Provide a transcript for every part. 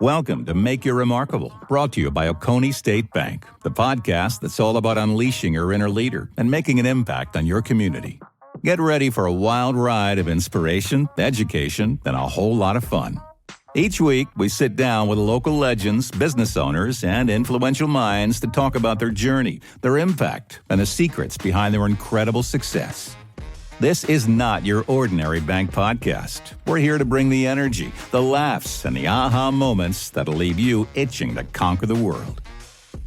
Welcome to Make You Remarkable, brought to you by Oconee State Bank, the podcast that's all about unleashing your inner leader and making an impact on your community. Get ready for a wild ride of inspiration, education, and a whole lot of fun. Each week, we sit down with local legends, business owners, and influential minds to talk about their journey, their impact, and the secrets behind their incredible success. This is not your ordinary bank podcast. We're here to bring the energy, the laughs, and the aha moments that'll leave you itching to conquer the world.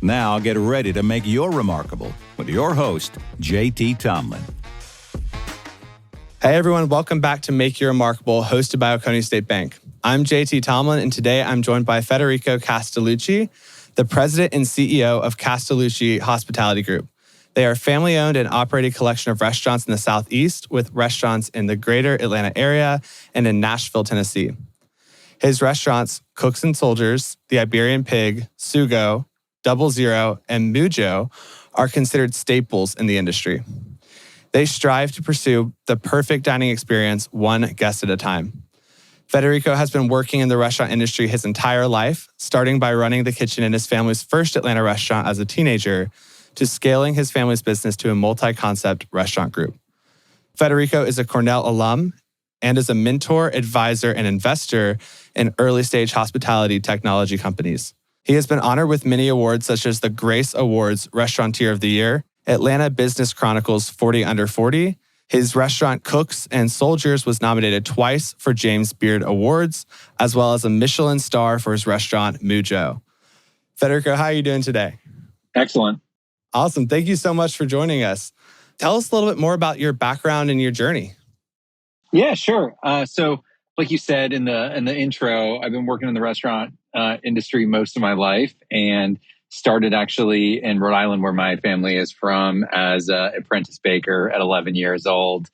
Now get ready to make your remarkable with your host, JT Tomlin. Hey everyone, welcome back to Make You Remarkable, hosted by Oconee State Bank. I'm JT Tomlin, and today I'm joined by Federico Castellucci, the president and CEO of Castellucci Hospitality Group. They are a family-owned and operated collection of restaurants in the Southeast, with restaurants in the greater Atlanta area and in Nashville, Tennessee. His restaurants, Cooks and Soldiers, The Iberian Pig, Sugo, Double Zero, and Mujō, are considered staples in the industry. They strive to pursue the perfect dining experience, one guest at a time. Federico has been working in the restaurant industry his entire life, starting by running the kitchen in his family's first Atlanta restaurant as a teenager, to scaling his family's business to a multi-concept restaurant group. Federico is a Cornell alum and is a mentor, advisor, and investor in early-stage hospitality technology companies. He has been honored with many awards such as the Grace Awards Restaurateur of the Year, Atlanta Business Chronicles 40 Under 40. His restaurant Cooks and Soldiers was nominated twice for James Beard Awards, as well as a Michelin Star for his restaurant Mujō. Federico, how are you doing today? Excellent. Awesome. Thank you so much for joining us. Tell us a little bit more about your background and your journey. Yeah, sure. So like you said in the intro, I've been working in the restaurant industry most of my life, and started actually in Rhode Island, where my family is from, as an apprentice baker at 11 years old,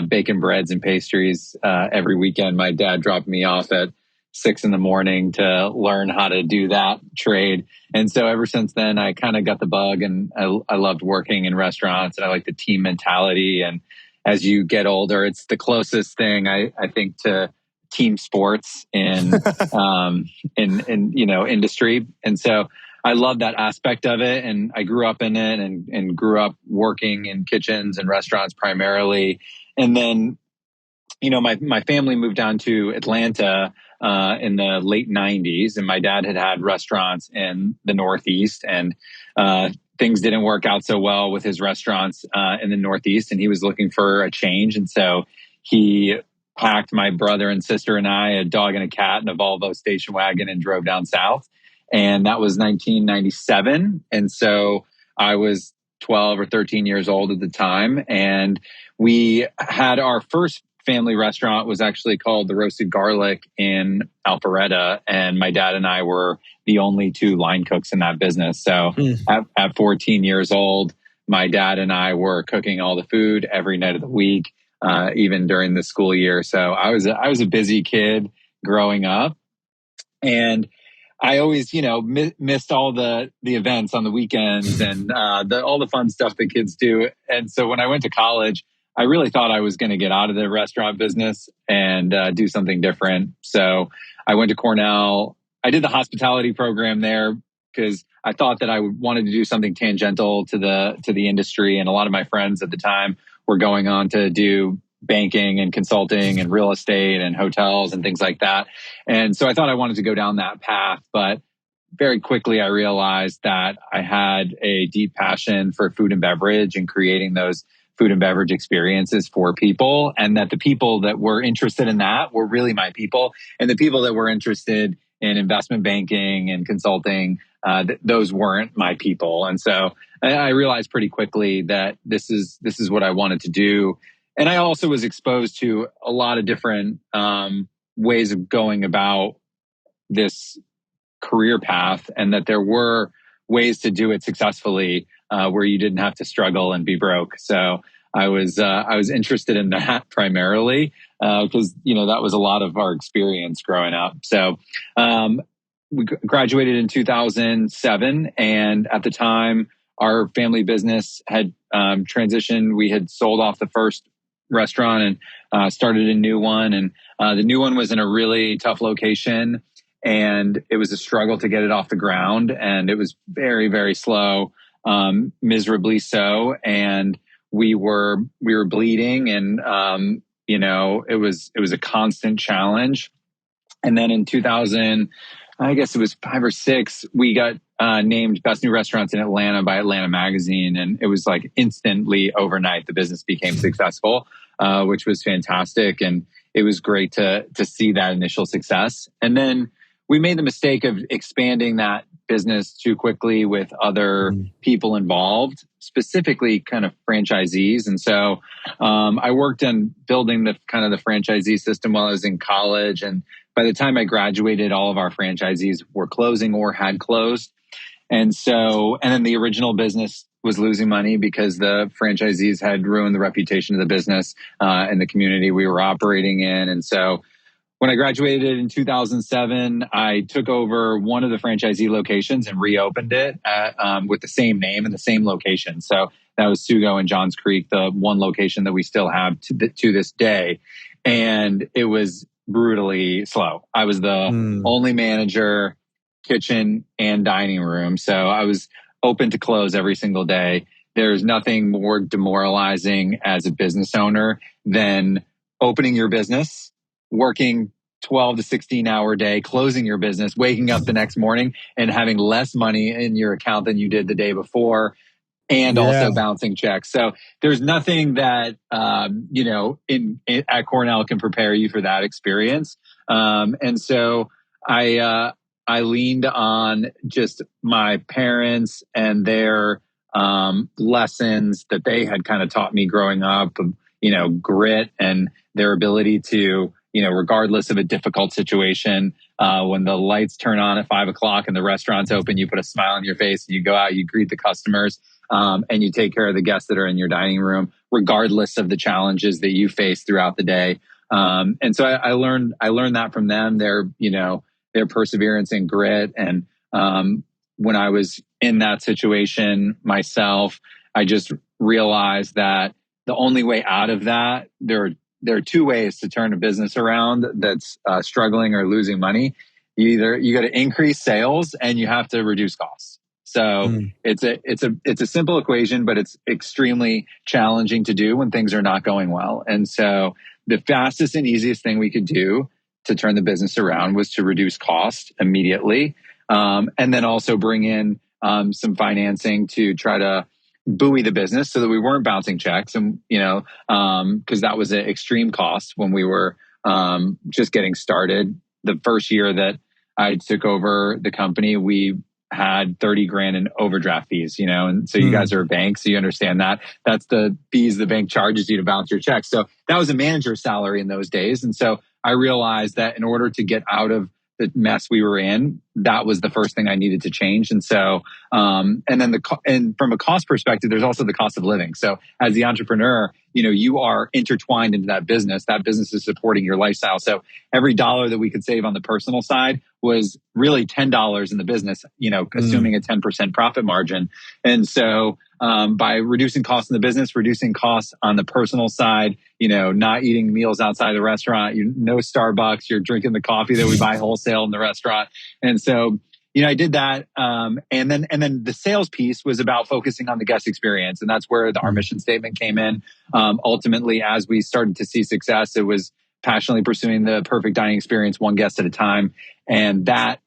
baking breads and pastries every weekend. My dad dropped me off at 6 a.m. to learn how to do that trade. And so ever since then, I kind of got the bug, and I loved working in restaurants, and I like the team mentality. And as you get older, it's the closest thing I think to team sports in industry. And so I love that aspect of it. And I grew up in it and grew up working in kitchens and restaurants primarily. And then, my family moved down to Atlanta in the late 90s, and my dad had restaurants in the Northeast, and things didn't work out so well with his restaurants in the Northeast, and he was looking for a change. And so he packed my brother and sister and I, a dog and a cat, in a Volvo station wagon, and drove down south. And that was 1997. And so I was 12 or 13 years old at the time, and we had our first family restaurant was actually called The Roasted Garlic in Alpharetta. And my dad and I were the only two line cooks in that business. So at 14 years old, my dad and I were cooking all the food every night of the week, even during the school year. So I was a busy kid growing up, and I always, missed all the events on the weekends and all the fun stuff that kids do. And so when I went to college, I really thought I was going to get out of the restaurant business and do something different. So I went to Cornell. I did the hospitality program there because I thought that I wanted to do something tangential to the industry. And a lot of my friends at the time were going on to do banking and consulting and real estate and hotels and things like that. And so I thought I wanted to go down that path. But very quickly, I realized that I had a deep passion for food and beverage and creating those food and beverage experiences for people, and that the people that were interested in that were really my people, and the people that were interested in investment banking and consulting, those weren't my people. And so I realized pretty quickly that this is what I wanted to do. And I also was exposed to a lot of different ways of going about this career path, and that there were ways to do it successfully where you didn't have to struggle and be broke. So I was interested in that primarily because that was a lot of our experience growing up. So we graduated in 2007, and at the time, our family business had transitioned. We had sold off the first restaurant and started a new one, and the new one was in a really tough location. and it was a struggle to get it off the ground, and it was very, very slow, miserably so. And we were bleeding, and it was a constant challenge. And then in 2000, I guess it was 5 or 6, we got named Best New Restaurants in Atlanta by Atlanta Magazine. And it was like instantly overnight, the business became successful, which was fantastic. And it was great to see that initial success. And then we made the mistake of expanding that business too quickly with other people involved, specifically kind of franchisees. And so I worked on building the franchisee system while I was in college. And by the time I graduated, all of our franchisees were closing or had closed. And then the original business was losing money because the franchisees had ruined the reputation of the business and the community we were operating in. And so when I graduated in 2007, I took over one of the franchisee locations and reopened it with the same name and the same location. So that was Sugo in Johns Creek, the one location that we still have to this day. And it was brutally slow. I was the only manager, kitchen and dining room. So I was open to close every single day. There's nothing more demoralizing as a business owner than opening your business, working 12 to 16 hour day, closing your business, waking up the next morning and having less money in your account than you did the day before, and also bouncing checks. So there's nothing that, at Cornell can prepare you for that experience. And so I leaned on just my parents and their lessons that they had kind of taught me growing up, grit and their ability to, regardless of a difficult situation, when the lights turn on at 5 o'clock and the restaurant's open, you put a smile on your face and you go out, you greet the customers, and you take care of the guests that are in your dining room, regardless of the challenges that you face throughout the day. And so I learned that from them, their perseverance and grit. And when I was in that situation myself, I just realized that the only way out of that, there are 2 ways to turn a business around that's struggling or losing money. You got to increase sales and you have to reduce costs. So it's a simple equation, but it's extremely challenging to do when things are not going well. And so the fastest and easiest thing we could do to turn the business around was to reduce cost immediately, and then also bring in some financing to try to buoy the business so that we weren't bouncing checks, and because that was an extreme cost when we were just getting started. The first year that I took over the company, we had 30 grand in overdraft fees, and so you guys are a bank, so you understand that. That's the fees the bank charges you to bounce your checks. So that was a manager's salary in those days. And so I realized that in order to get out of the mess we were in, that was the first thing I needed to change. And so, and from a cost perspective, there's also the cost of living. So as the entrepreneur, you are intertwined into that business. That business is supporting your lifestyle. So every dollar that we could save on the personal side was really $10 in the business, assuming a 10% profit margin. And so by reducing costs in the business, reducing costs on the personal side, not eating meals outside the restaurant, no Starbucks, you're drinking the coffee that we buy wholesale in the restaurant. And so, I did that. And then the sales piece was about focusing on the guest experience. And that's where our mission statement came in. Ultimately, as we started to see success, it was passionately pursuing the perfect dining experience, one guest at a time. And that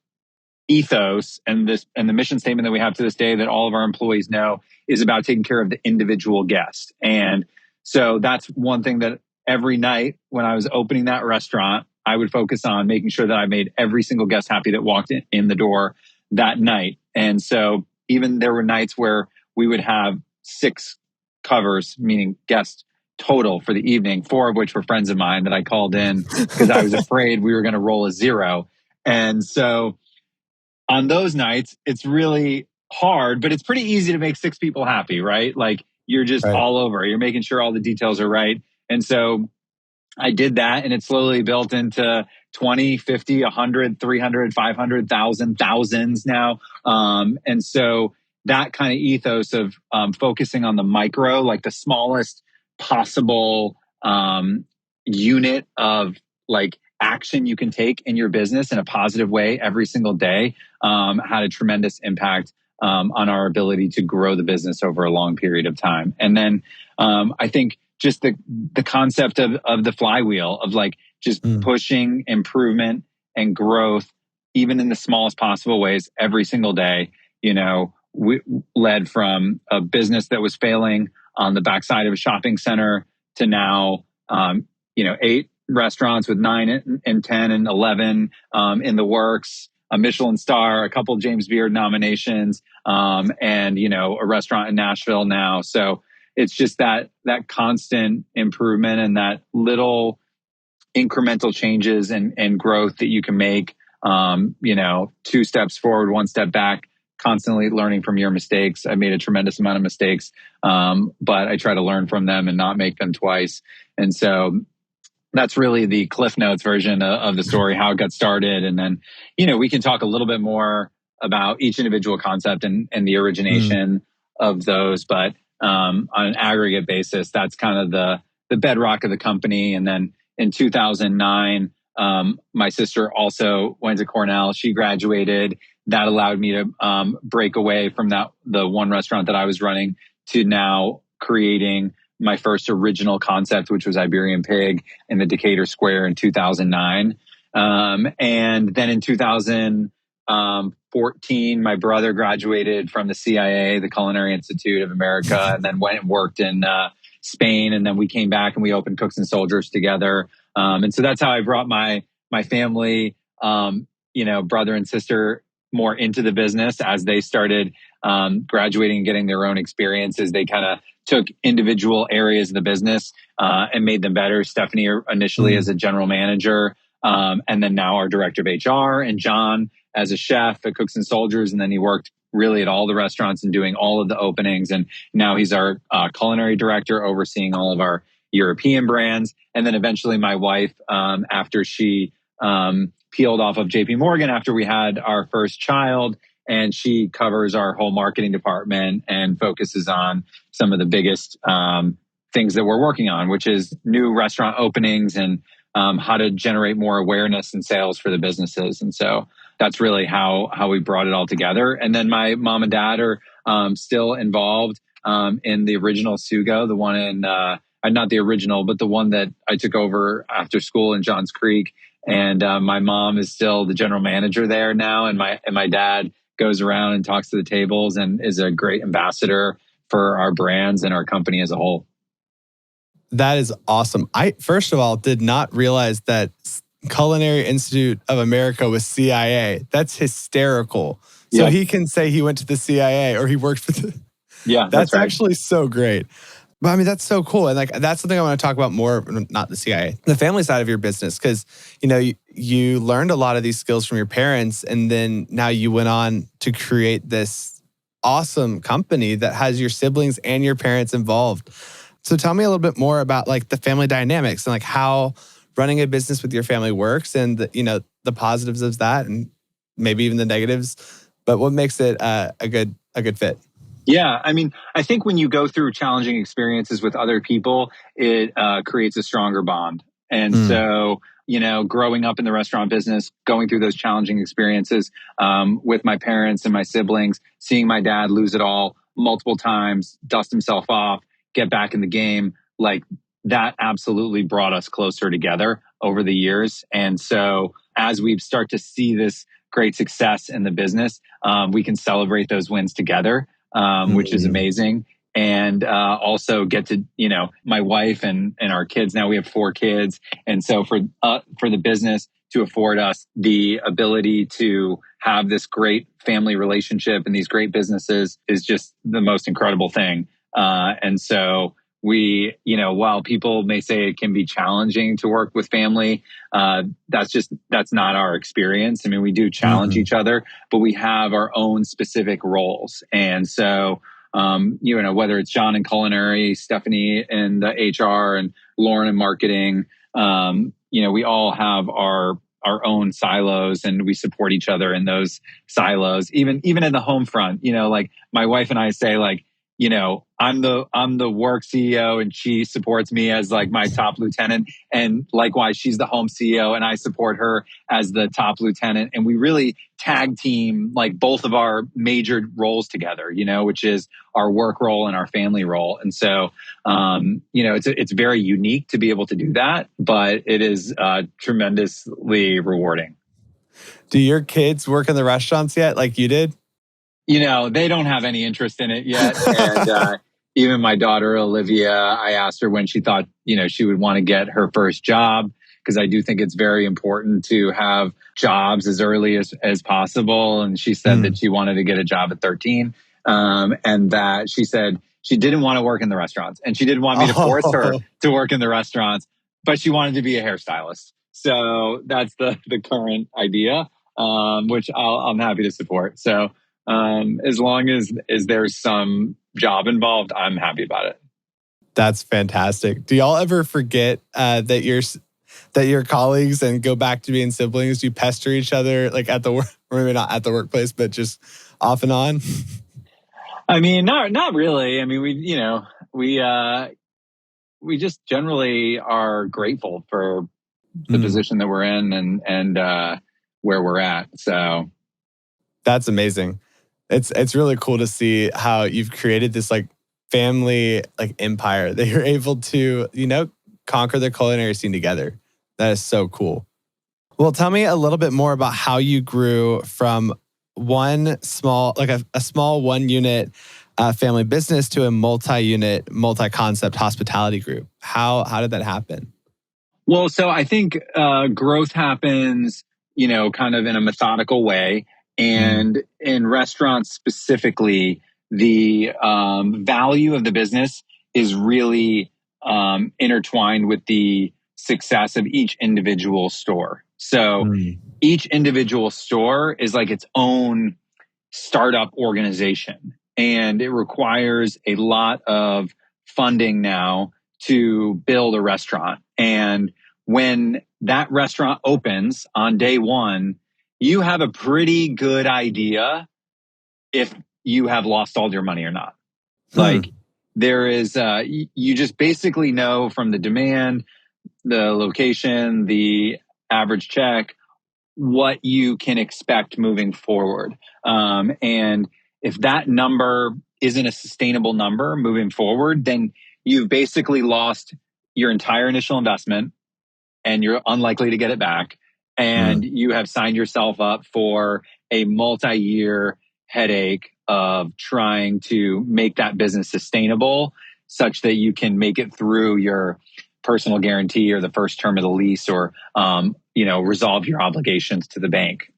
ethos and the mission statement that we have to this day that all of our employees know is about taking care of the individual guest. And so that's one thing that every night when I was opening that restaurant, I would focus on making sure that I made every single guest happy that walked in the door that night. And so even there were nights where we would have 6 covers, meaning guests total for the evening, 4 of which were friends of mine that I called in because I was afraid we were going to roll a 0. And so on those nights, it's really hard, but it's pretty easy to make 6 people happy, right? Like you're just all over, you're making sure all the details are right. And so I did that, and it slowly built into 20, 50, 100, 300, 500, 1,000, thousands now. And so that kind of ethos of focusing on the micro, like the smallest possible unit of like action you can take in your business in a positive way every single day had a tremendous impact on our ability to grow the business over a long period of time. And then I think just the concept of the flywheel of like just pushing improvement and growth, even in the smallest possible ways every single day. We led from a business that was failing on the backside of a shopping center to now, 8 restaurants with 9 and 10 and 11 in the works, a Michelin Star, a couple James Beard nominations, and a restaurant in Nashville now. So it's just that constant improvement and that little incremental changes and growth that you can make. 2 steps forward, 1 step back. Constantly learning from your mistakes. I made a tremendous amount of mistakes, but I try to learn from them and not make them twice. And so that's really the Cliff Notes version of the story, how it got started. And then, we can talk a little bit more about each individual concept and the origination of those. But on an aggregate basis, that's kind of the bedrock of the company. And then in 2009, my sister also went to Cornell. She graduated. That allowed me to break away from the one restaurant that I was running to now creating my first original concept, which was Iberian Pig in the Decatur Square in 2009. And then in 2014, my brother graduated from the CIA, the Culinary Institute of America, and then went and worked in Spain. And then we came back and we opened Cooks and Soldiers together. And so that's how I brought my family, brother and sister more into the business as they started graduating and getting their own experiences. They kind of took individual areas of the business and made them better. Stephanie initially as a general manager, and then now our director of HR, and John as a chef at Cooks and Soldiers. And then he worked really at all the restaurants and doing all of the openings. And now he's our culinary director, overseeing all of our European brands. And then eventually my wife, after she peeled off of JP Morgan after we had our first child, and she covers our whole marketing department and focuses on some of the biggest things that we're working on, which is new restaurant openings and how to generate more awareness and sales for the businesses. And so that's really how we brought it all together. And then my mom and dad are still involved in the original Sugo, the one in, not the original, but the one that I took over after school in Johns Creek. And my mom is still the general manager there now. And my dad goes around and talks to the tables and is a great ambassador for our brands and our company as a whole. That is awesome. I, first of all, did not realize that Culinary Institute of America was CIA. That's hysterical. So he can say he went to the CIA or he worked for the... Yeah, that's right. Actually so great. But I mean, that's so cool. And like, that's something I want to talk about more, not the CIA, the family side of your business. Because, you learned a lot of these skills from your parents. And then now you went on to create this awesome company that has your siblings and your parents involved. So tell me a little bit more about like the family dynamics and like how running a business with your family works and the positives of that and maybe even the negatives. But what makes it a good fit? Yeah, I mean, I think when you go through challenging experiences with other people, it creates a stronger bond. And so, growing up in the restaurant business, going through those challenging experiences with my parents and my siblings, seeing my dad lose it all multiple times, dust himself off, get back in the game, like that absolutely brought us closer together over the years. And so as we start to see this great success in the business, we can celebrate those wins together. Which is amazing. And also get to, my wife and our kids. Now we have 4 kids. And so for the business to afford us the ability to have this great family relationship and these great businesses is just the most incredible thing. And so we, while people may say it can be challenging to work with family, that's not our experience. I mean, we do challenge each other, but we have our own specific roles. And so, whether it's John in culinary, Stephanie in the HR, and Lauren in marketing, we all have our own silos and we support each other in those silos, even in the home front. Like my wife and I say, like, I'm the work CEO and she supports me as like my top lieutenant. And likewise, she's the home CEO and I support her as the top lieutenant. And we really tag team like both of our major roles together, which is our work role and our family role. And so, it's very unique to be able to do that, but it is tremendously rewarding. Do your kids work in the restaurants yet, like you did? They don't have any interest in it yet. And even my daughter, Olivia, I asked her when she thought, she would want to get her first job, because I do think it's very important to have jobs as early as possible. And she said that she wanted to get a job at 13. And that she said she didn't want to work in the restaurants. And she didn't want me to force her to work in the restaurants, but she wanted to be a hairstylist. So that's the current idea, which I'm happy to support. So as long as there's some job involved, I'm happy about it. That's fantastic. Do y'all ever forget that your colleagues and go back to being siblings? Do you pester each other like at the work, or maybe not at the workplace, but just off and on? I mean, not really. I mean, we just generally are grateful for the position that we're in and where we're at. So that's amazing. It's really cool to see how you've created this like family like empire that you're able to, conquer the culinary scene together. That is so cool. Well, tell me a little bit more about how you grew from one small, like a small one unit family business to a multi-unit, multi-concept hospitality group. How did that happen? Well, so I think growth happens, kind of in a methodical way. And in restaurants specifically, the value of the business is really intertwined with the success of each individual store. So each individual store is like its own startup organization, and it requires a lot of funding now to build a restaurant. And when that restaurant opens on day one, you have a pretty good idea if you have lost all your money or not. Like there is, you just basically know from the demand, the location, the average check, what you can expect moving forward. And if that number isn't a sustainable number moving forward, then you've basically lost your entire initial investment and you're unlikely to get it back. And you have signed yourself up for a multi-year headache of trying to make that business sustainable such that you can make it through your personal guarantee or the first term of the lease, or resolve your obligations to the bank.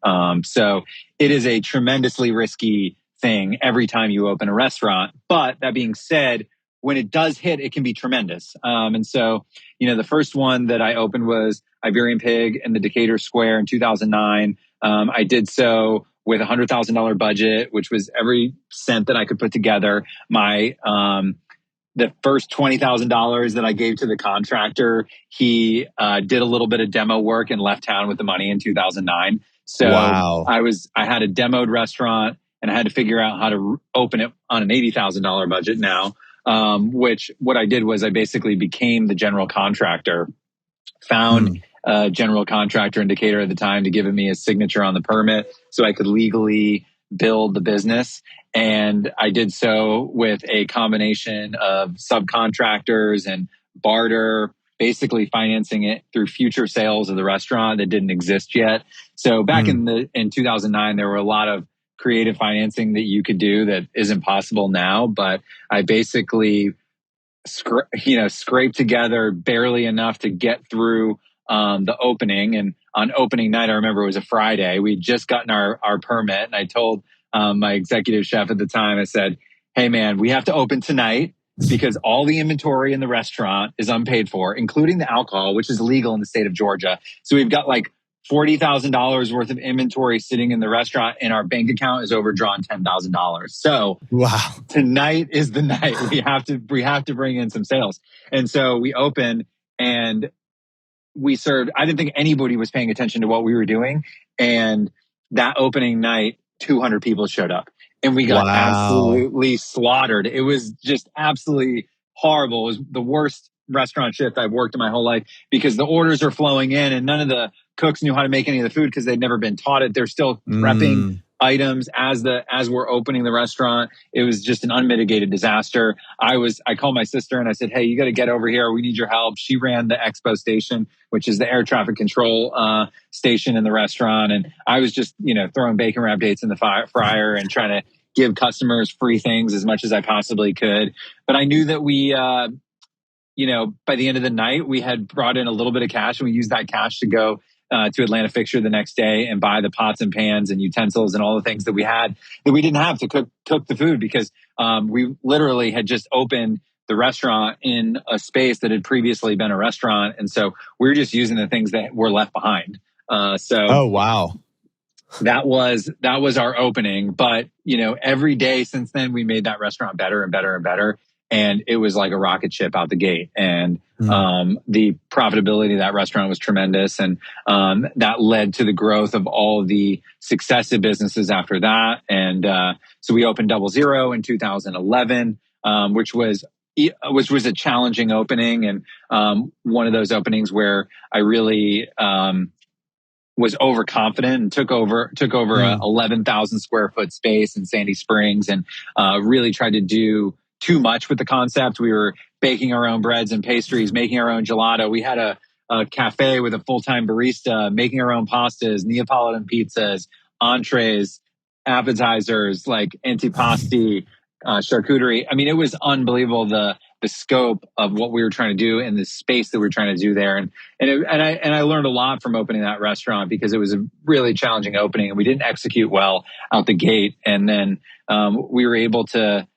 So it is a tremendously risky thing every time you open a restaurant. But that being said, when it does hit, it can be tremendous. And so, the first one that I opened was Iberian Pig in the Decatur Square in 2009. I did so with $100,000 budget, which was every cent that I could put together. The first $20,000 that I gave to the contractor, he did a little bit of demo work and left town with the money in 2009. So wow. I had a demoed restaurant and I had to figure out how to open it on an $80,000 budget now. Which what I did was I basically became the general contractor, found a general contractor in Decatur at the time to give me a signature on the permit so I could legally build the business. And I did so with a combination of subcontractors and barter, basically financing it through future sales of the restaurant that didn't exist yet. So back in 2009, there were a lot of creative financing that you could do that isn't possible now. But I basically, scraped together barely enough to get through the opening. And on opening night, I remember it was a Friday. We'd just gotten our permit. And I told my executive chef at the time, I said, hey man, we have to open tonight because all the inventory in the restaurant is unpaid for, including the alcohol, which is legal in the state of Georgia. So we've got like $40,000 worth of inventory sitting in the restaurant, and our bank account is overdrawn $10,000. So wow, tonight is the night we have to bring in some sales. And so we opened and we served. I didn't think anybody was paying attention to what we were doing. And that opening night, 200 people showed up. and we got Wow. absolutely slaughtered. It was just absolutely horrible. It was the worst restaurant shift I've worked in my whole life because the orders are flowing in and none of the cooks knew how to make any of the food because they'd never been taught it. They're still prepping items as we're opening the restaurant. It was just an unmitigated disaster. I called my sister and I said, "Hey, you got to get over here. We need your help." She ran the expo station, which is the air traffic control station in the restaurant. And I was just, throwing bacon wrap dates in the fryer and trying to give customers free things as much as I possibly could. But I knew that we, by the end of the night, we had brought in a little bit of cash and we used that cash to go to Atlanta Fixture the next day and buy the pots and pans and utensils and all the things that we had that we didn't have to cook the food because we literally had just opened the restaurant in a space that had previously been a restaurant. And so we were just using the things that were left behind. Oh, wow. That was our opening. But, every day since then, we made that restaurant better and better and better. And it was like a rocket ship out the gate. And the profitability of that restaurant was tremendous. And that led to the growth of all of the successive businesses after that. And so we opened Double Zero in 2011, which was a challenging opening. And one of those openings where I really was overconfident and took over a 11,000 square foot space in Sandy Springs and really tried to do too much with the concept. We were baking our own breads and pastries, making our own gelato. We had a cafe with a full-time barista, making our own pastas, Neapolitan pizzas, entrees, appetizers, like antipasti, charcuterie. I mean, it was unbelievable the scope of what we were trying to do and the space that we were trying to do there. And I learned a lot from opening that restaurant because it was a really challenging opening and we didn't execute well out the gate. And then we were able to,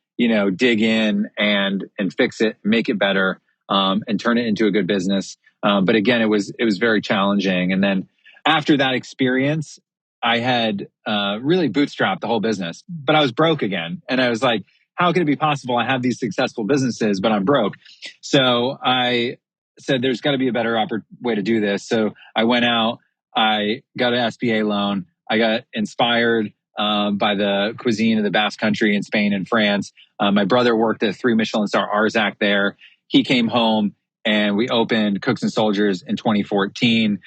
dig in and fix it, make it better, and turn it into a good business. But again, it was very challenging. And then after that experience, I had really bootstrapped the whole business, but I was broke again. And I was like, how can it be possible? I have these successful businesses, but I'm broke. So I said, there's got to be a better way to do this. So I went out, I got an SBA loan. I got inspired by the cuisine of the Basque Country in Spain and France. My brother worked at 3 Michelin Star Arzac there. He came home and we opened Cooks and Soldiers in 2014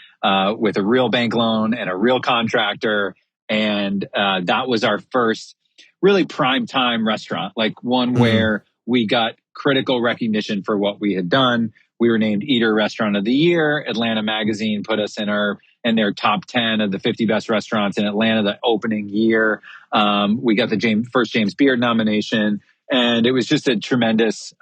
with a real bank loan and a real contractor. And that was our first really prime time restaurant, like one where we got critical recognition for what we had done. We were named Eater Restaurant of the Year. Atlanta Magazine put us in their top 10 of the 50 best restaurants in Atlanta the opening year. We got the first James Beard nomination, and it was just a tremendous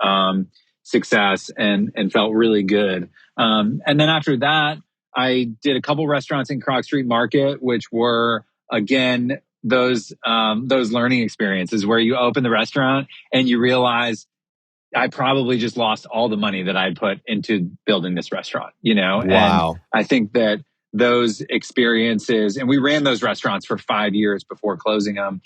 success and felt really good. And then after that, I did a couple restaurants in Krog Street Market, which were, again, those learning experiences where you open the restaurant and you realize I probably just lost all the money that I'd put into building this restaurant, Wow. And I think that those experiences, and we ran those restaurants for 5 years before closing them.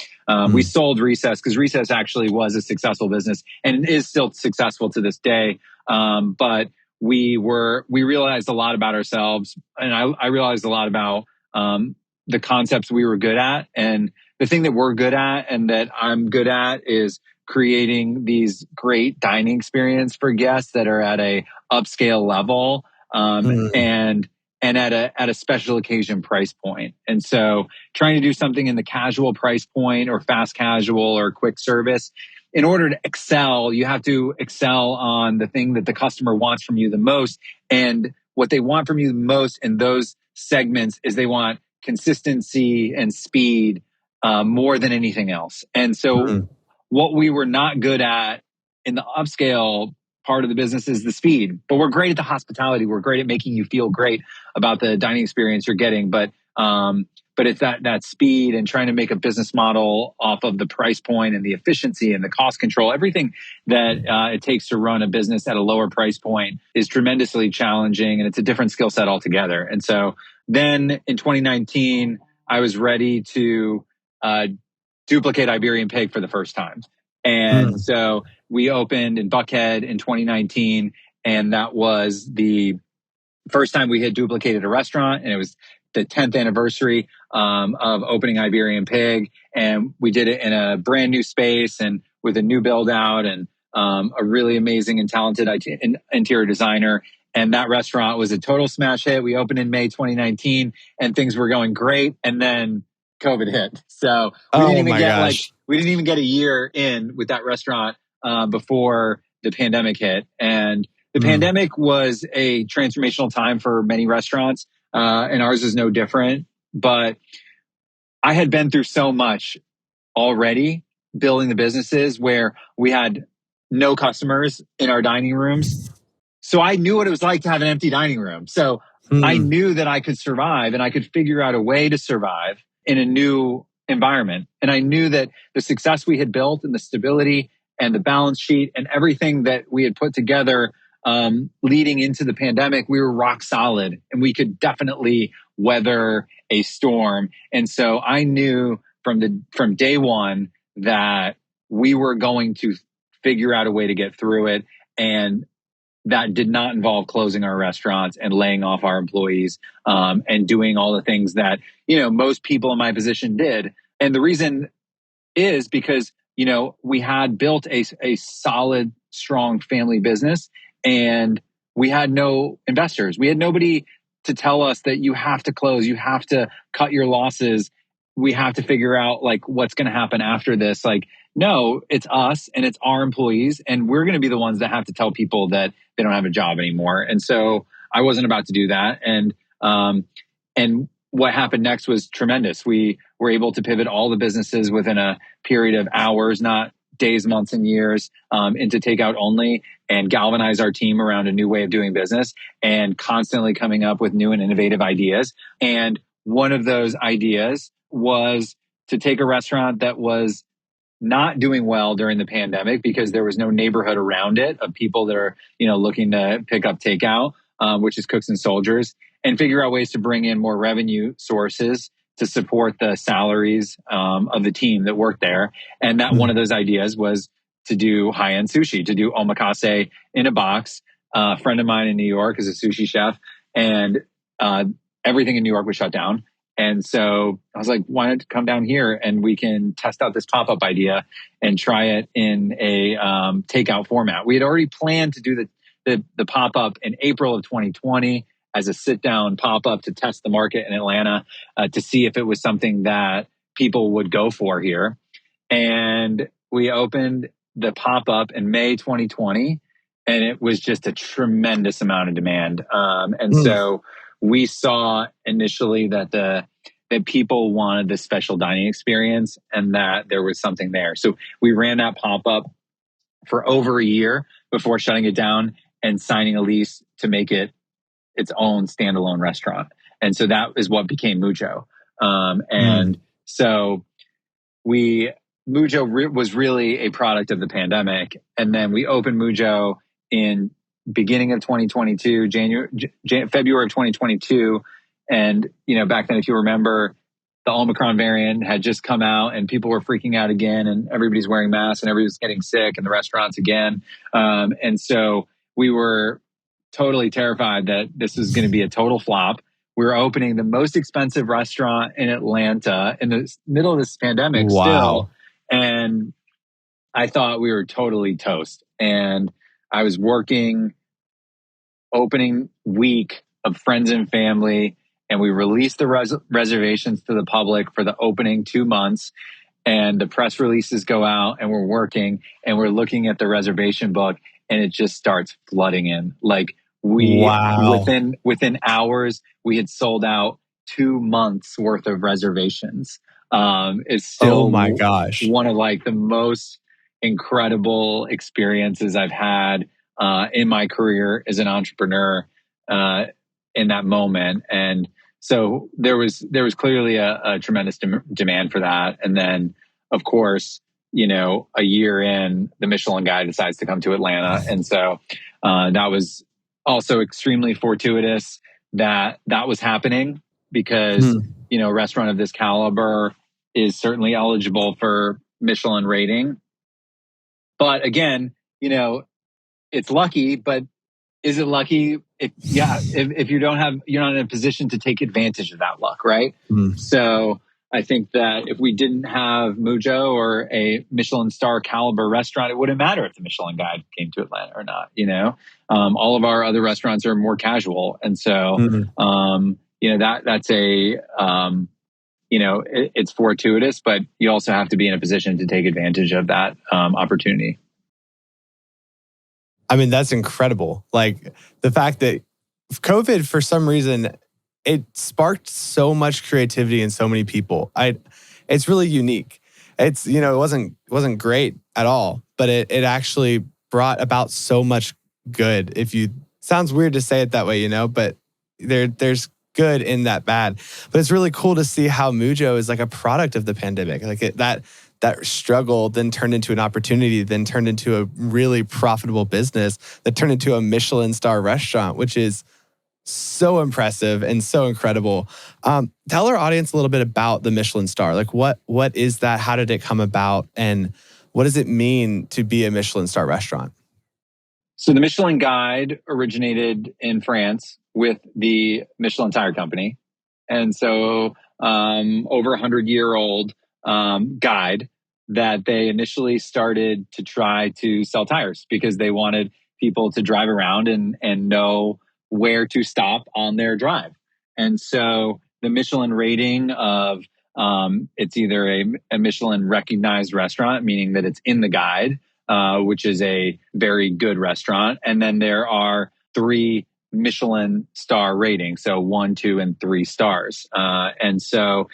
We sold Recess because Recess actually was a successful business and is still successful to this day. But we realized a lot about ourselves, and I realized a lot about the concepts we were good at. And the thing that we're good at and that I'm good at is creating these great dining experience for guests that are at a upscale level and at a special occasion price point. And so trying to do something in the casual price point or fast casual or quick service, in order to excel, you have to excel on the thing that the customer wants from you the most. And what they want from you the most in those segments is they want consistency and speed more than anything else. And so what we were not good at in the upscale part of the business is the speed, but we're great at the hospitality. We're great at making you feel great about the dining experience you're getting. But it's that speed and trying to make a business model off of the price point and the efficiency and the cost control, everything that it takes to run a business at a lower price point is tremendously challenging. And it's a different skill set altogether. And so then in 2019, I was ready to duplicate Iberian Pig for the first time. And so we opened in Buckhead in 2019. And that was the first time we had duplicated a restaurant. And it was the 10th anniversary. of opening Iberian Pig. And we did it in a brand new space and with a new build out and a really amazing and talented interior designer. And that restaurant was a total smash hit. We opened in May 2019 and things were going great. And then COVID hit. So we didn't even get a year in with that restaurant before the pandemic hit. And the pandemic was a transformational time for many restaurants, and ours is no different. But I had been through so much already building the businesses where we had no customers in our dining rooms. So I knew what it was like to have an empty dining room. So I knew that I could survive and I could figure out a way to survive in a new environment. And I knew that the success we had built and the stability and the balance sheet and everything that we had put together leading into the pandemic, we were rock solid and we could definitely weather a storm. And so I knew from day one that we were going to figure out a way to get through it. And that did not involve closing our restaurants and laying off our employees and doing all the things that, most people in my position did. And the reason is because, we had built a solid, strong family business and we had no investors. We had nobody to tell us that you have to close, you have to cut your losses. We have to figure out what's going to happen after this. No, it's us and it's our employees. And we're going to be the ones that have to tell people that they don't have a job anymore. And so I wasn't about to do that. And what happened next was tremendous. We were able to pivot all the businesses within a period of hours, not days, months, and years, into takeout only, and galvanize our team around a new way of doing business and constantly coming up with new and innovative ideas. And one of those ideas was to take a restaurant that was not doing well during the pandemic because there was no neighborhood around it of people that are, looking to pick up takeout, which is Cooks and Soldiers, and figure out ways to bring in more revenue sources to support the salaries of the team that worked there. And that one of those ideas was to do high-end sushi, to do omakase in a box. A friend of mine in New York is a sushi chef, and everything in New York was shut down. And so I was like, why not come down here and we can test out this pop-up idea and try it in a takeout format. We had already planned to do the pop-up in April of 2020 as a sit-down pop-up to test the market in Atlanta to see if it was something that people would go for here. And we opened the pop-up in May 2020, and it was just a tremendous amount of demand. So we saw initially that people wanted this special dining experience and that there was something there. So we ran that pop-up for over a year before shutting it down and signing a lease to make it its own standalone restaurant. And so that is what became Mujō. So Mujō was really a product of the pandemic. And then we opened Mujō in beginning of 2022, February of 2022. And, back then, if you remember, the Omicron variant had just come out and people were freaking out again and everybody's wearing masks and everybody's getting sick in the restaurants again. And so we were totally terrified that this was going to be a total flop. We were opening the most expensive restaurant in Atlanta in the middle of this pandemic still. And I thought we were totally toast. And I was working opening week of friends and family, and we released the reservations to the public for the opening 2 months. And the press releases go out and we're working and we're looking at the reservation book and it just starts flooding in. Within hours, we had sold out 2 months worth of reservations. It's still one of the most incredible experiences I've had in my career as an entrepreneur in that moment. And so there was clearly a tremendous demand for that. And then, of course, a year in, the Michelin guy decides to come to Atlanta. And so that was also extremely fortuitous that was happening because, a restaurant of this caliber is certainly eligible for Michelin rating. But again, it's lucky, but is it lucky if you don't have, you're not in a position to take advantage of that luck, right? So I think that if we didn't have Mujō or a Michelin Star caliber restaurant, it wouldn't matter if the Michelin Guide came to Atlanta or not. All of our other restaurants are more casual, and so that's a it's fortuitous, but you also have to be in a position to take advantage of that opportunity. I mean, that's incredible. Like the fact that COVID, for some reason, it sparked so much creativity in so many people. It's really unique. It wasn't great at all, but it actually brought about so much good. Sounds weird to say it that way, but there's good in that bad. But it's really cool to see how Mujō is like a product of the pandemic. Like that struggle then turned into an opportunity, then turned into a really profitable business that turned into a Michelin Star restaurant, which is so impressive and so incredible. Tell our audience a little bit about the Michelin Star. Like what is that? How did it come about? And what does it mean to be a Michelin Star restaurant? So the Michelin Guide originated in France with the Michelin Tire Company. And so over 100-year-old guide that they initially started to try to sell tires because they wanted people to drive around and know where to stop on their drive. And so the Michelin rating of it's either a Michelin recognized restaurant, meaning that it's in the guide, which is a very good restaurant. And then there are 3 Michelin star ratings, so 1, 2, and 3 stars. And so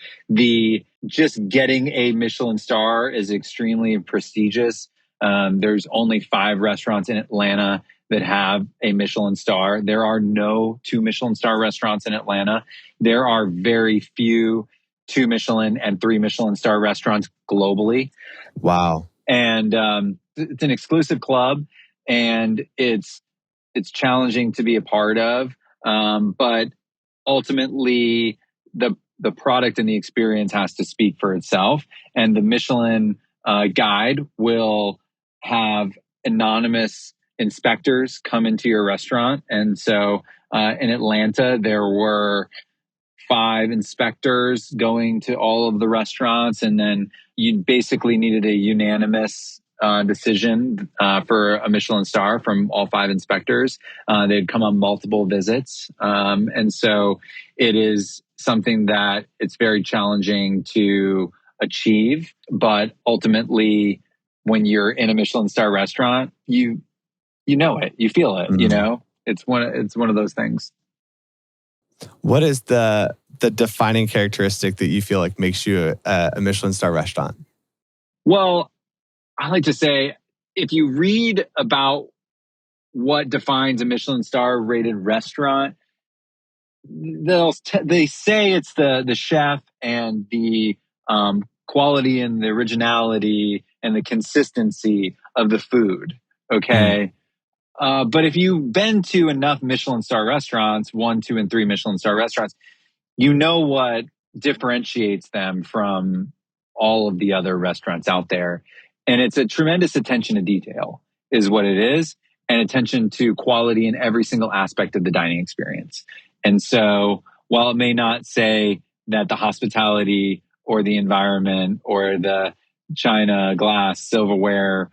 just getting a Michelin star is extremely prestigious. There's only 5 restaurants in Atlanta that have a Michelin star. There are no 2 Michelin star restaurants in Atlanta. There are very few 2 Michelin and 3 Michelin star restaurants globally. Wow. And it's an exclusive club, and it's challenging to be a part of. But ultimately, the product and the experience has to speak for itself. And the Michelin Guide will have anonymous inspectors come into your restaurant. And so in Atlanta, there were 5 inspectors going to all of the restaurants. And then you basically needed a unanimous decision for a Michelin star from all 5 inspectors. They'd come on multiple visits. And so it is something that it's very challenging to achieve. But ultimately, when you're in a Michelin star restaurant, you know it, you feel it, it's one of those things. What is the defining characteristic that you feel like makes you a Michelin star restaurant? Well, I like to say, if you read about what defines a Michelin star rated restaurant, they say it's the chef and the quality and the originality and the consistency of the food. Okay. But if you've been to enough Michelin star restaurants, 1, 2, and 3 Michelin star restaurants, you know what differentiates them from all of the other restaurants out there. And it's a tremendous attention to detail is what it is, and attention to quality in every single aspect of the dining experience. And so while it may not say that the hospitality or the environment or the china, glass, silverware,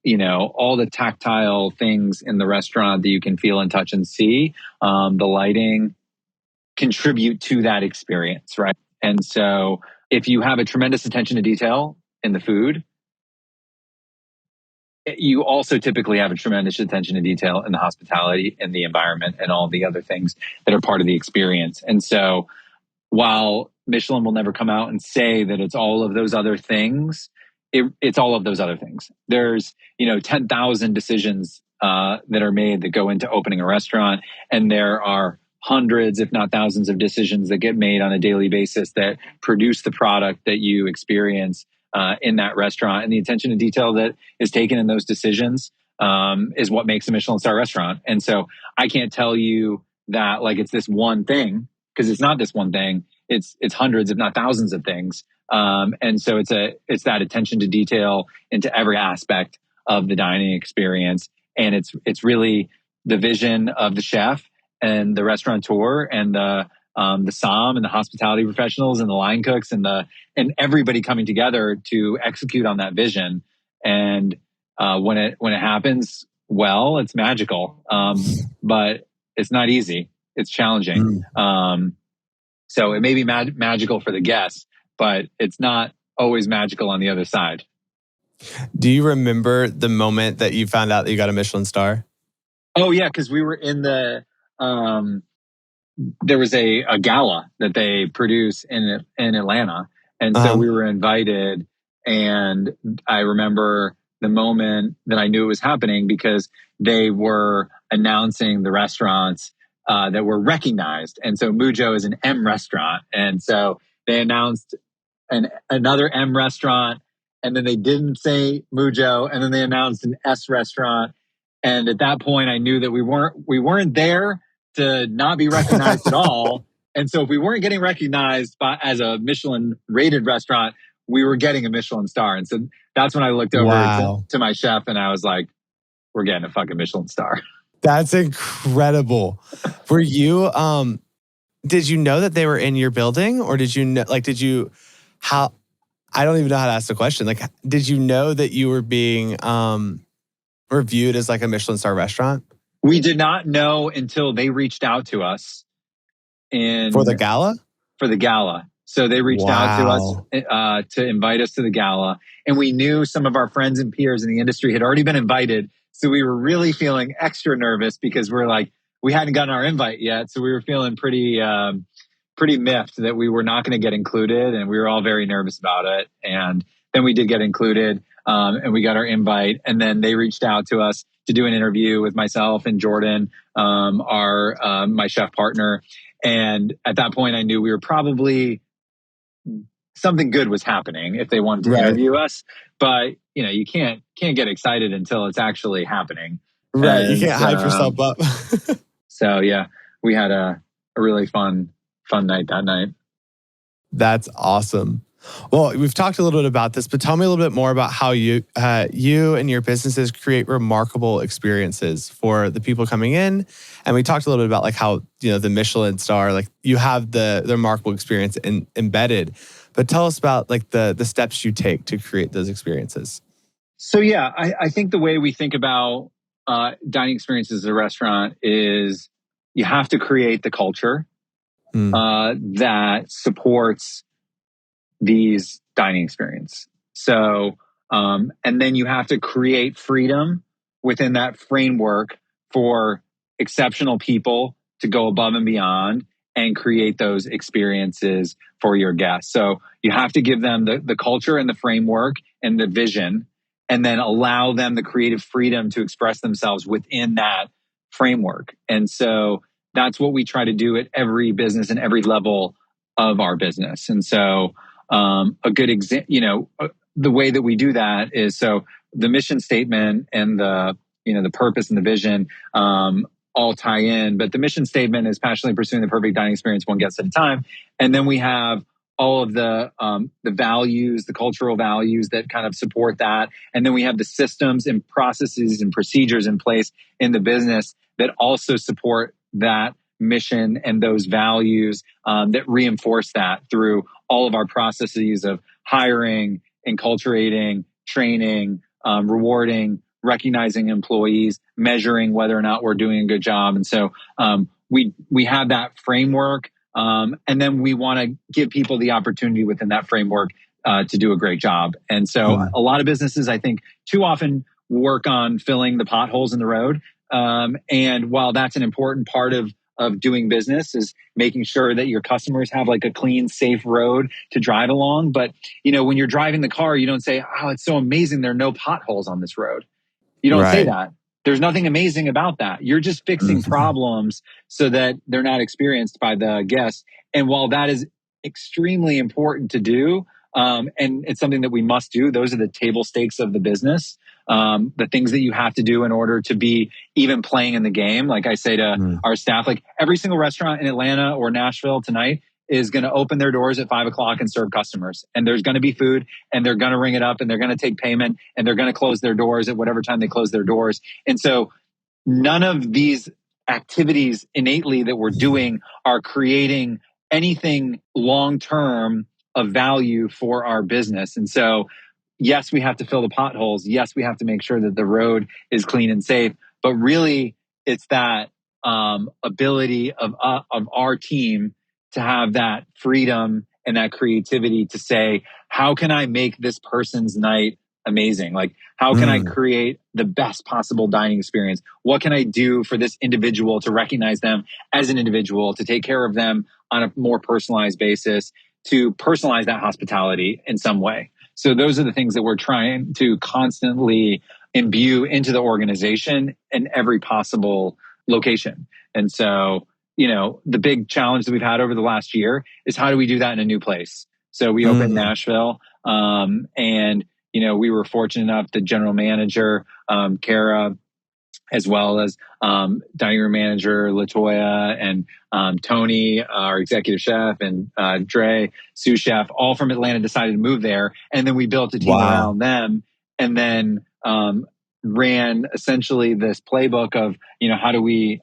all the tactile things in the restaurant that you can feel and touch and see, the lighting contribute to that experience, right? And so if you have a tremendous attention to detail in the food, you also typically have a tremendous attention to detail in the hospitality and the environment and all the other things that are part of the experience. And so while Michelin will never come out and say that it's all of those other things, it's all of those other things. There's, 10,000 decisions that are made that go into opening a restaurant. And there are hundreds, if not thousands of decisions that get made on a daily basis that produce the product that you experience in that restaurant. And the attention to detail that is taken in those decisions is what makes a Michelin star restaurant. And so I can't tell you that like it's this one thing, because it's not this one thing. It's hundreds, if not thousands of things. And so it's that attention to detail into every aspect of the dining experience. And it's really the vision of the chef and the restaurateur and the SOM and the hospitality professionals and the line cooks and everybody coming together to execute on that vision. And when it happens well, it's magical. But it's not easy. It's challenging. So it may be magical for the guests, but it's not always magical on the other side. Do you remember the moment that you found out that you got a Michelin star? Oh yeah, because we were in the there was a gala that they produce in Atlanta, and so we were invited. And I remember the moment that I knew it was happening because they were announcing the restaurants that were recognized. And so Mujō is an M restaurant, and so they announced another M restaurant, and then they didn't say Mujō, and then they announced an S restaurant. And at that point, I knew that we weren't there to not be recognized at all. And so if we weren't getting recognized as a Michelin rated restaurant, we were getting a Michelin star. And so that's when I looked over to my chef and I was like, we're getting a fucking Michelin star. That's incredible. Were you, did you know that they were in your building, or did you know, I don't even know how to ask the question. Like, did you know that you were being reviewed as like a Michelin star restaurant? We did not know until they reached out to us for the gala? For the gala. So they reached out to us to invite us to the gala. And we knew some of our friends and peers in the industry had already been invited. So we were really feeling extra nervous because we hadn't gotten our invite yet. So we were feeling pretty miffed that we were not going to get included. And we were all very nervous about it. And then we did get included and we got our invite. And then they reached out to us to do an interview with myself and Jordan, my chef partner. And at that point, I knew we were probably something good was happening if they wanted to interview us. But you can't get excited until it's actually happening. Right, and you can't hype yourself up. So yeah, we had a really fun night that night. That's awesome. Well, we've talked a little bit about this, but tell me a little bit more about how you and your businesses create remarkable experiences for the people coming in. And we talked a little bit about like how, the Michelin star, like you have the remarkable experience embedded. But tell us about like the steps you take to create those experiences. So yeah, I think the way we think about dining experiences at a restaurant is you have to create the culture that supports these dining experience. So, and then you have to create freedom within that framework for exceptional people to go above and beyond and create those experiences for your guests. So you have to give them the culture and the framework and the vision, and then allow them the creative freedom to express themselves within that framework. And so that's what we try to do at every business and every level of our business. And so a good example, the way that we do that is, so the mission statement and the purpose and the vision all tie in, but the mission statement is passionately pursuing the perfect dining experience one guest at a time. And then we have all of the values, the cultural values that kind of support that. And then we have the systems and processes and procedures in place in the business that also support that mission and those values that reinforce that through all of our processes of hiring, enculturating, training, rewarding, recognizing employees, measuring whether or not we're doing a good job. And so we have that framework, and then we want to give people the opportunity within that framework to do a great job. And so a lot of businesses, I think, too often work on filling the potholes in the road. And while that's an important part of doing business, is making sure that your customers have like a clean, safe road to drive along. But, when you're driving the car, you don't say, oh, it's so amazing there are no potholes on this road. You don't say that. There's nothing amazing about that. You're just fixing problems so that they're not experienced by the guests. And while that is extremely important to do, and it's something that we must do, those are the table stakes of the business. The things that you have to do in order to be even playing in the game. Like I say to our staff, like every single restaurant in Atlanta or Nashville tonight is going to open their doors at 5:00 and serve customers. And there's going to be food, and they're going to ring it up, and they're going to take payment, and they're going to close their doors at whatever time they close their doors. And so none of these activities innately that we're doing are creating anything long-term of value for our business. And so, yes, we have to fill the potholes. Yes, we have to make sure that the road is clean and safe. But really, it's that ability of our team to have that freedom and that creativity to say, how can I make this person's night amazing? Like, how can I create the best possible dining experience? What can I do for this individual to recognize them as an individual, to take care of them on a more personalized basis, to personalize that hospitality in some way? So those are the things that we're trying to constantly imbue into the organization in every possible location. And so, the big challenge that we've had over the last year is how do we do that in a new place? So we opened Nashville, and we were fortunate enough, the general manager, Kara, as well as dining room manager Latoya and Tony, our executive chef, and Dre, sous chef, all from Atlanta, decided to move there. And then we built a team around them, and then ran essentially this playbook of how do we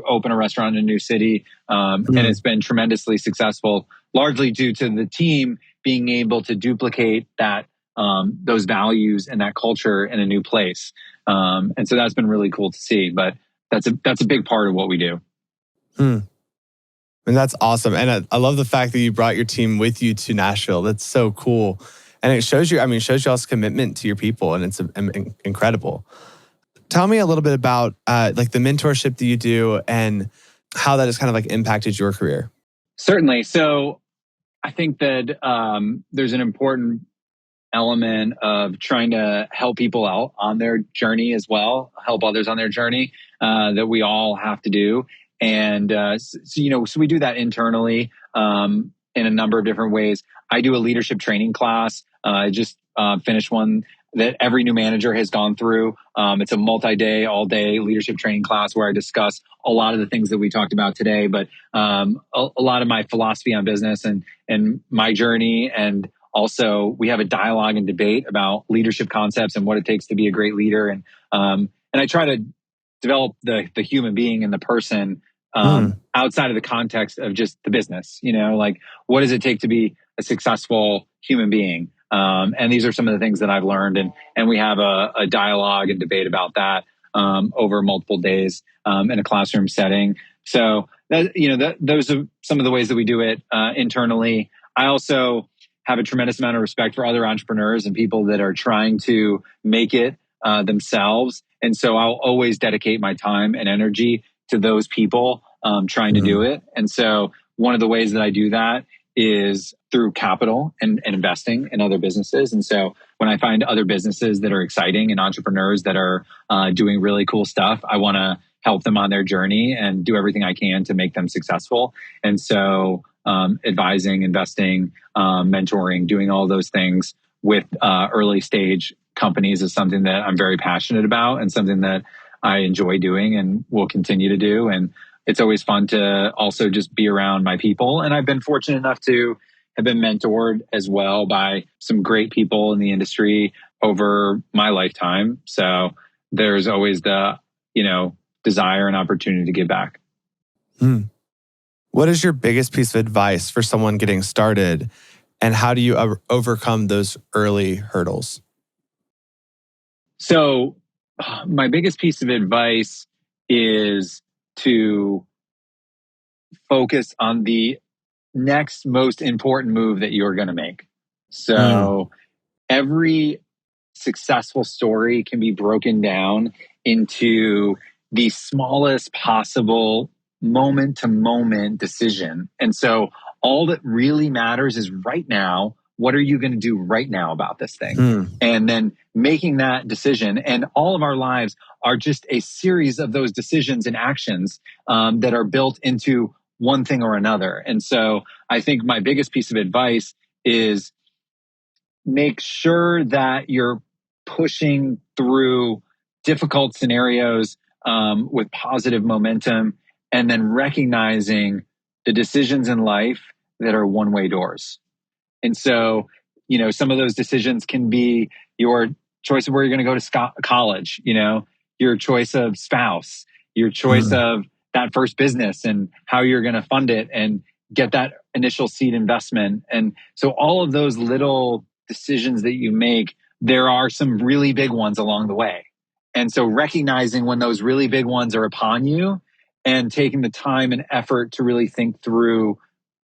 open a restaurant in a new city, and it's been tremendously successful, largely due to the team being able to duplicate that those values and that culture in a new place. And so that's been really cool to see. But that's a big part of what we do. And that's awesome. And I love the fact that you brought your team with you to Nashville. That's so cool. And it shows you, y'all's commitment to your people, and it's incredible. Tell me a little bit about like the mentorship that you do and how that has kind of like impacted your career. Certainly. So I think that there's an important element of trying to help people out on their journey as well, help others on their journey that we all have to do. And so we do that internally in a number of different ways. I do a leadership training class. I just finished one that every new manager has gone through. It's a multi-day, all-day leadership training class where I discuss a lot of the things that we talked about today, but a lot of my philosophy on business and my journey. And also, we have a dialogue and debate about leadership concepts and what it takes to be a great leader. And I try to develop the human being and the person outside of the context of just the business. Like, what does it take to be a successful human being? And these are some of the things that I've learned, and we have a dialogue and debate about that over multiple days in a classroom setting. So those are some of the ways that we do it internally. I also have a tremendous amount of respect for other entrepreneurs and people that are trying to make it themselves. And so I'll always dedicate my time and energy to those people trying to do it. And so one of the ways that I do that is through capital and investing in other businesses. And so when I find other businesses that are exciting and entrepreneurs that are doing really cool stuff, I want to help them on their journey and do everything I can to make them successful. And so advising, investing, mentoring, doing all those things with early stage companies is something that I'm very passionate about and something that I enjoy doing and will continue to do. And it's always fun to also just be around my people. And I've been fortunate enough to have been mentored as well by some great people in the industry over my lifetime. So there's always the, desire and opportunity to give back. What is your biggest piece of advice for someone getting started, and how do you overcome those early hurdles? So my biggest piece of advice is to focus on the next most important move that you're going to make. So every successful story can be broken down into the smallest possible moment-to-moment decision. And so all that really matters is right now, what are you going to do right now about this thing? And then making that decision. And all of our lives are just a series of those decisions and actions that are built into one thing or another. And so I think my biggest piece of advice is make sure that you're pushing through difficult scenarios with positive momentum, and then recognizing the decisions in life that are one-way doors. And so, some of those decisions can be your choice of where you're going to go to college, your choice of spouse, your choice of that first business and how you're going to fund it and get that initial seed investment. And so all of those little decisions that you make, there are some really big ones along the way. And so recognizing when those really big ones are upon you and taking the time and effort to really think through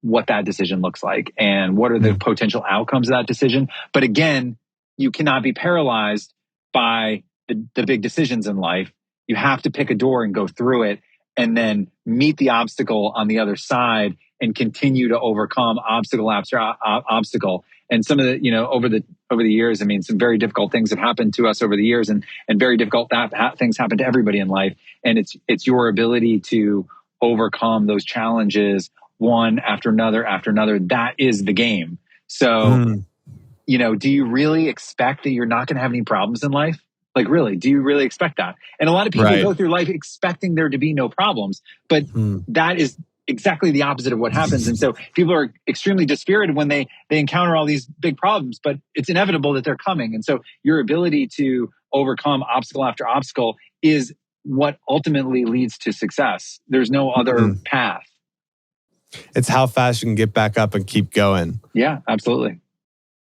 what that decision looks like and what are the potential outcomes of that decision. But again, you cannot be paralyzed by the big decisions in life. You have to pick a door and go through it and then meet the obstacle on the other side and continue to overcome obstacle after obstacle. And some of the, over the years, I mean, some very difficult things have happened to us over the years, and very difficult things happen to everybody in life. And it's your ability to overcome those challenges one after another after another. That is the game. So, do you really expect that you're not going to have any problems in life? Like, really, do you really expect that? And a lot of people go through life expecting there to be no problems, but that is exactly the opposite of what happens. And so people are extremely dispirited when they encounter all these big problems, but it's inevitable that they're coming. And so your ability to overcome obstacle after obstacle is what ultimately leads to success. There's no other path. It's how fast you can get back up and keep going. Yeah, absolutely.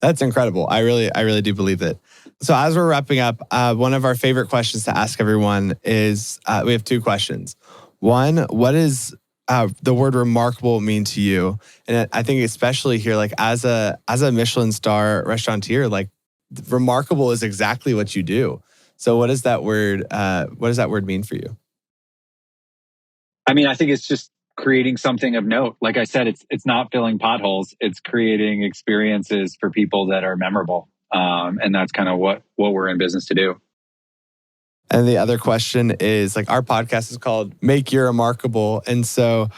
That's incredible. I really do believe it. So as we're wrapping up, one of our favorite questions to ask everyone is, we have two questions. One, what does the word remarkable mean to you? And I think especially here, like as a Michelin Star restaurateur, like remarkable is exactly what you do. So what does that word mean for you? I mean, I think it's just creating something of note. Like I said, it's not filling potholes. It's creating experiences for people that are memorable. And that's kind of what we're in business to do. And the other question is, like, our podcast is called Make You Remarkable. And so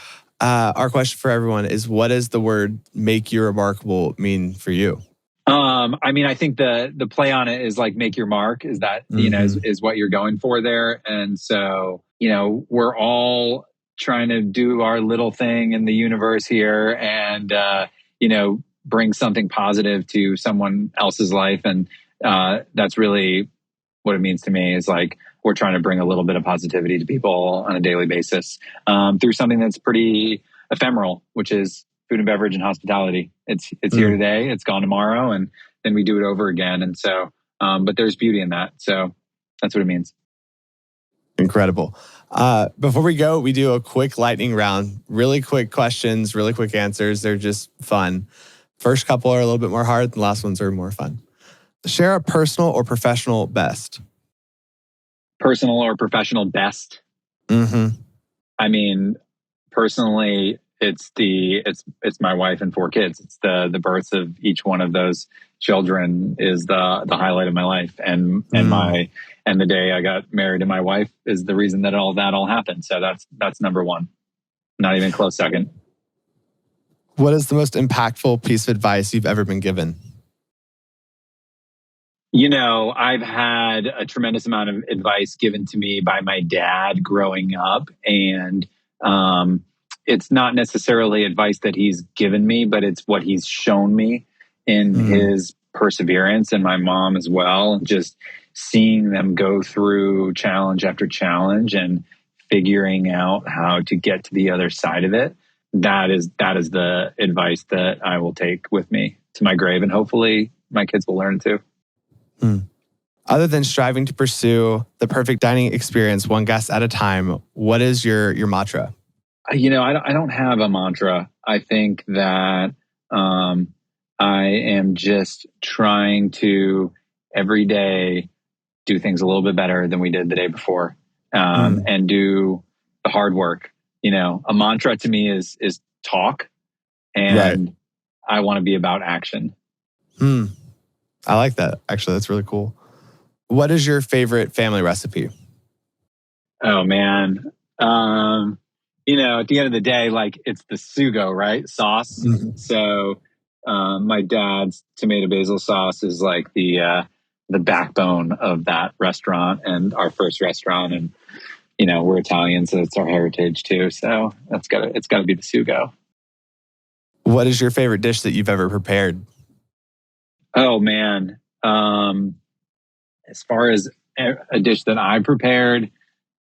our question for everyone is, what does the word make you remarkable mean for you? I mean, I think the play on it is like make your mark, is that, is what you're going for there. And so, we're all trying to do our little thing in the universe here and, bring something positive to someone else's life. And that's really what it means to me, is like we're trying to bring a little bit of positivity to people on a daily basis through something that's pretty ephemeral, which is food and beverage and hospitality. It's here today, it's gone tomorrow, and then we do it over again. And so, but there's beauty in that. So that's what it means. Incredible. Before we go, we do a quick lightning round. Really quick questions, really quick answers. They're just fun. First couple are a little bit more hard, the last ones are more fun. Share a personal or professional best. Personal or professional best? I mean, personally, it's my wife and 4 kids. It's the births of each one of those children is the highlight of my life, and the day I got married to my wife is the reason that all happened. So that's number one. Not even close second. What is the most impactful piece of advice you've ever been given? I've had a tremendous amount of advice given to me by my dad growing up, and it's not necessarily advice that he's given me, but it's what he's shown me in his perseverance, and my mom as well. And just seeing them go through challenge after challenge and figuring out how to get to the other side of it. That is the advice that I will take with me to my grave, and hopefully my kids will learn too. Other than striving to pursue the perfect dining experience one guest at a time, what is your mantra? I don't have a mantra. I think that I am just trying to every day do things a little bit better than we did the day before, and do the hard work. A mantra to me is talk, and I want to be about action. I like that. Actually, that's really cool. What is your favorite family recipe? Oh, man. At the end of the day, like, it's the sugo, right? Sauce. So my dad's tomato basil sauce is like the backbone of that restaurant and our first restaurant. And, we're Italian, so it's our heritage too. So it's gotta be the sugo. What is your favorite dish that you've ever prepared? Oh, man. As far as a dish that I prepared,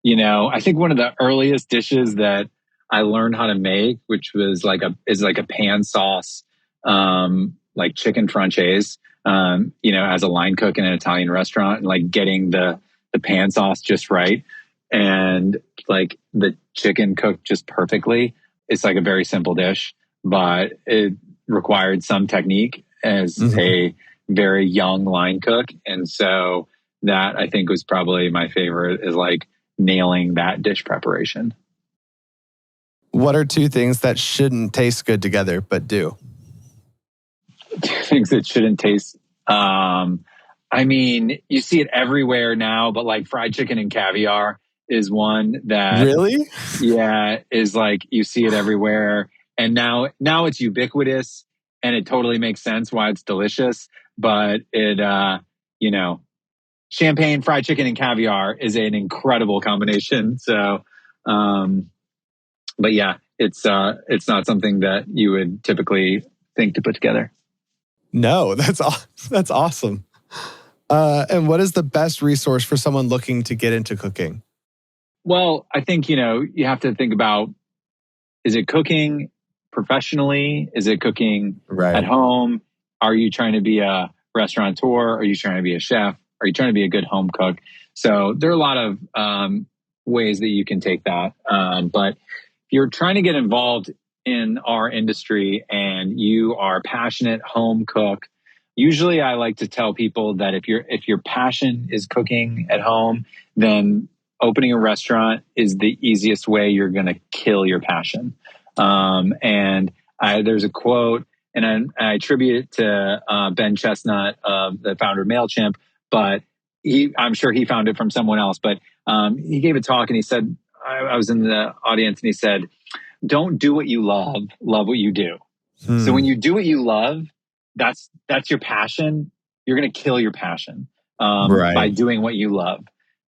I think one of the earliest dishes that I learned how to make, which was is like a pan sauce, like chicken franchise, as a line cook in an Italian restaurant, and like getting the pan sauce just right, and like the chicken cooked just perfectly. It's like a very simple dish, but it required some technique as a very young line cook. And so that, I think, was probably my favorite, is like nailing that dish preparation. What are two things that shouldn't taste good together but do? Two things that shouldn't taste. I mean, you see it everywhere now, but like fried chicken and caviar is one that Really? Yeah, is like you see it everywhere. And now it's ubiquitous, and it totally makes sense why it's delicious. But champagne, fried chicken, and caviar is an incredible combination. So, but yeah, it's not something that you would typically think to put together. No, that's awesome. And what is the best resource for someone looking to get into cooking? Well, I think, you have to think about, is it cooking professionally? Is it cooking at home? Are you trying to be a restaurateur? Are you trying to be a chef? Are you trying to be a good home cook? So there are a lot of ways that you can take that. But if you're trying to get involved in our industry and you are a passionate home cook, usually I like to tell people that if your passion is cooking at home, then opening a restaurant is the easiest way you're going to kill your passion. And there's a quote, and I attribute it to Ben Chestnut, the founder of MailChimp, but I'm sure he found it from someone else. But he gave a talk, and he said, I was in the audience, and he said, "Don't do what you love what you do." So when you do what you love, that's your passion. You're going to kill your passion by doing what you love.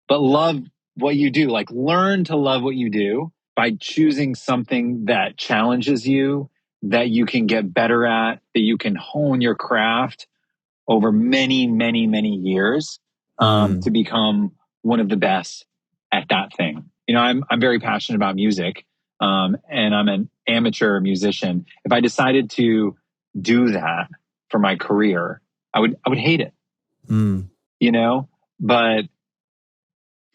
But love what you do. Like, learn to love what you do by choosing something that challenges you, that you can get better at, that you can hone your craft over many, many, many years to become one of the best at that thing. I'm very passionate about music, and I'm an amateur musician. If I decided to do that for my career, I would hate it. But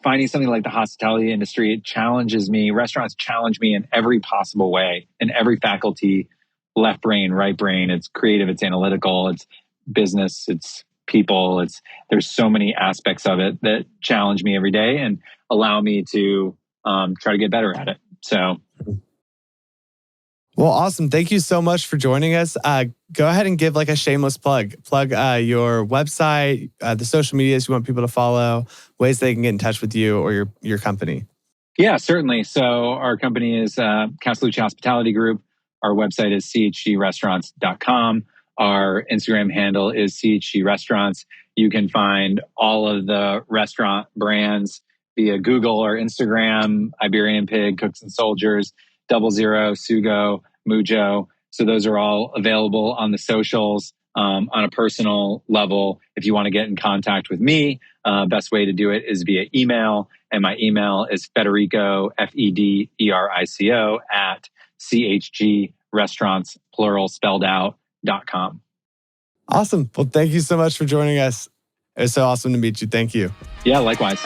finding something like the hospitality industry, it challenges me. Restaurants challenge me in every possible way, in every faculty, left brain, right brain. It's creative, it's analytical, it's business, it's people. There's so many aspects of it that challenge me every day and allow me to try to get better at it. So. Well, awesome. Thank you so much for joining us. Go ahead and give like a shameless plug. Plug your website, the social medias you want people to follow, ways they can get in touch with you or your company. Yeah, certainly. So our company is Castellucci Hospitality Group. Our website is chgrestaurants.com. Our Instagram handle is CHG Restaurants. You can find all of the restaurant brands via Google or Instagram: Iberian Pig, Cooks and Soldiers, 00, Sugo, Mujō. So those are all available on the socials. On a personal level, if you want to get in contact with me, best way to do it is via email. And my email is Federico, Federico, at chgrestaurants, plural spelled out, .com. Awesome. Well, thank you so much for joining us. It was so awesome to meet you. Thank you. Yeah, likewise.